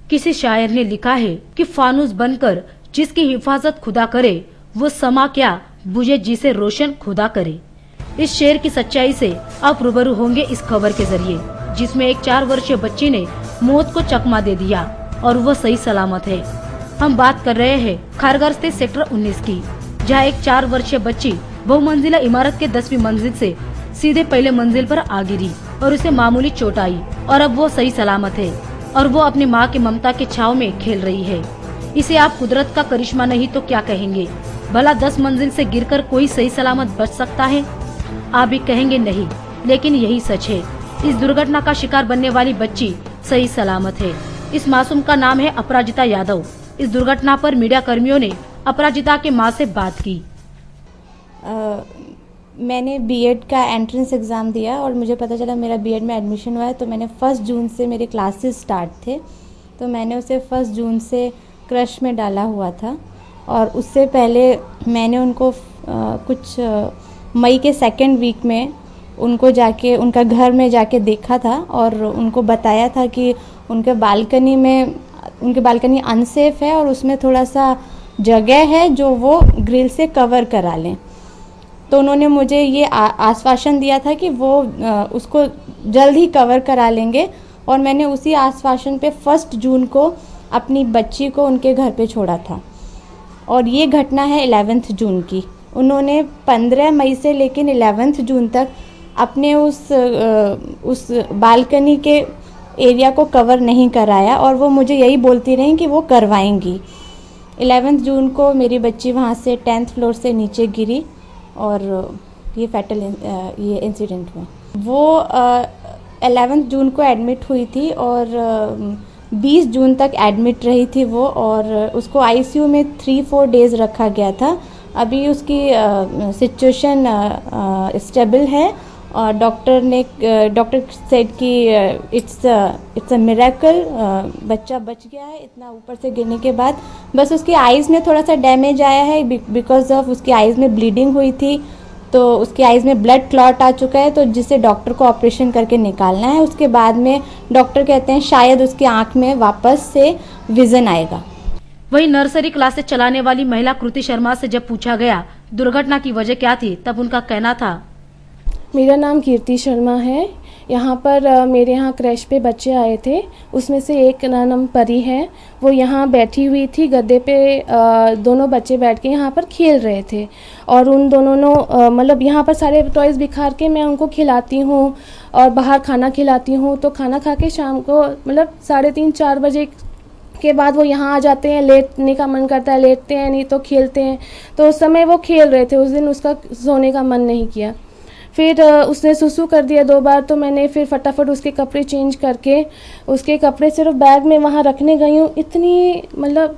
किसी शायर ने लिखा है कि फानूस बनकर जिसकी हिफाजत खुदा करे, वो समा क्या बुझे जिसे रोशन खुदा करे। इस शेर की सच्चाई से आप रूबरू होंगे इस खबर के जरिए, जिसमें एक 4 वर्षीय बच्ची ने मौत को चकमा दे दिया और वो सही सलामत है। हम बात कर रहे हैं खारघर स्थित सेक्टर 19 की, जहां एक 4 वर्षीय बच्ची बहुमंजिला इमारत के 10वीं मंजिल से सीधे पहले मंजिल पर आ गिरी और उसे मामूली चोट आई और अब वो सही सलामत है और वो अपनी मां की ममता के छाव में खेल रही है। इसे आप कुदरत का करिश्मा नहीं तो क्या कहेंगे? भला 10 मंजिल से गिरकर कोई सही सलामत बच सकता है? आप भी कहेंगे नहीं, लेकिन यही सच है। इस दुर्घटना का शिकार बनने वाली बच्ची सही सलामत है। इस मासूम का नाम है अपराजिता यादव। इस दुर्घटना पर मीडिया कर्मियों ने अपराजिता के मां से बात की। मैंने बीएड का एंट्रेंस एग्ज़ाम दिया और मुझे पता चला मेरा बीएड में एडमिशन हुआ है, तो मैंने 1 जून से मेरे क्लासेस स्टार्ट थे, तो मैंने उसे 1 जून से क्रश में डाला हुआ था। और उससे पहले मैंने उनको कुछ मई के 2nd वीक में उनको जाके उनका घर में जाके देखा था और उनको बताया था कि उनके बालकनी अनसेफ है और उसमें थोड़ा सा जगह है जो वो ग्रिल से कवर करा लें। तो उन्होंने मुझे ये आश्वासन दिया था कि वो उसको जल्द ही कवर करा लेंगे और मैंने उसी आश्वासन पे 1 जून को अपनी बच्ची को उनके घर पे छोड़ा था। और ये घटना है 11 जून की। उन्होंने 15 मई से लेकर 11 जून तक अपने उस बालकनी के एरिया को कवर नहीं कराया और वो मुझे यही बोलती रहीं कि वो करवाएंगी। 11 जून को मेरी बच्ची वहाँ से 10th फ्लोर से नीचे गिरी और ये ये इंसिडेंट हुआ। वो 11 जून को एडमिट हुई थी और 20 जून तक एडमिट रही थी वो, और उसको आईसीयू में 3-4 डेज़ रखा गया था। अभी उसकी सिचुएशन स्टेबल है और डॉक्टर सेड कि इट्स अ मिरेकल, बच्चा बच गया है इतना ऊपर से गिरने के बाद। बस उसकी आइज़ में थोड़ा सा डैमेज आया है बिकॉज ऑफ उसकी आइज़ में ब्लीडिंग हुई थी, तो उसकी आइज़ में ब्लड क्लॉट आ चुका है, तो जिससे डॉक्टर को ऑपरेशन करके निकालना है। उसके बाद में डॉक्टर कहते हैं शायद उसकी आँख में वापस से विजन आएगा। वहीं नर्सरी क्लासेस चलाने वाली महिला कृति शर्मा से जब पूछा गया दुर्घटना की वजह क्या थी, तब उनका कहना था, मेरा नाम कीर्ति शर्मा है। यहाँ पर मेरे यहाँ क्रैश पे बच्चे आए थे, उसमें से एक का नाम परी है। वो यहाँ बैठी हुई थी गद्दे पे, दोनों बच्चे बैठ के यहाँ पर खेल रहे थे और उन दोनों ने मतलब यहाँ पर सारे टॉयज़ बिखार के मैं उनको खिलाती हूँ और बाहर खाना खिलाती हूँ। तो खाना खा के शाम को मतलब 3:30-4 बजे के बाद वो यहाँ आ जाते हैं, लेटने का मन करता है लेटते हैं, नहीं तो खेलते हैं। तो उस समय वो खेल रहे थे, उस दिन उसका सोने का मन नहीं किया। फिर उसने सुसु कर दिया 2 बार, तो मैंने फिर फटाफट उसके कपड़े चेंज करके उसके कपड़े सिर्फ बैग में वहाँ रखने गई हूँ। इतनी मतलब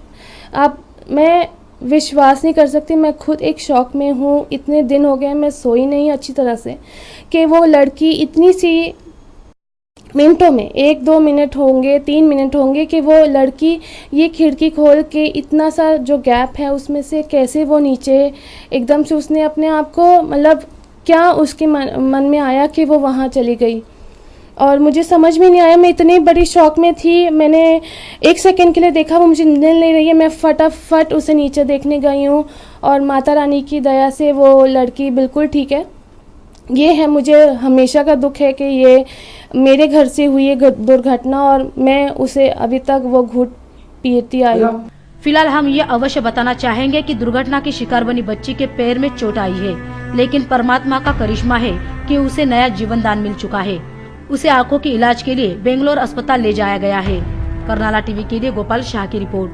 मैं विश्वास नहीं कर सकती, मैं खुद एक शॉक में हूँ। इतने दिन हो गए मैं सोई नहीं अच्छी तरह से कि वो लड़की इतनी सी मिनटों में 1-2 मिनट होंगे 3 मिनट होंगे कि वो लड़की ये खिड़की खोल के इतना सा जो गैप है उसमें से कैसे वो नीचे एकदम से उसने अपने आप को मतलब क्या उसके मन में आया कि वो वहाँ चली गई। और मुझे समझ में नहीं आया, मैं इतनी बड़ी शॉक में थी। मैंने 1 सेकंड के लिए देखा वो मुझे मिल नहीं रही है, मैं फटाफट उसे नीचे देखने गई हूँ और माता रानी की दया से वो लड़की बिल्कुल ठीक है। ये है मुझे हमेशा का दुख है कि ये मेरे घर से हुई है दुर्घटना और मैं उसे अभी तक वो घूट पीती आई हूँ। फिलहाल हम ये अवश्य बताना चाहेंगे कि दुर्घटना की शिकार बनी बच्ची के पैर में चोट आई है, लेकिन परमात्मा का करिश्मा है कि उसे नया जीवन दान मिल चुका है। उसे आंखों के इलाज के लिए बेंगलोर अस्पताल ले जाया गया है। करनाला टीवी के लिए गोपाल शाह की रिपोर्ट।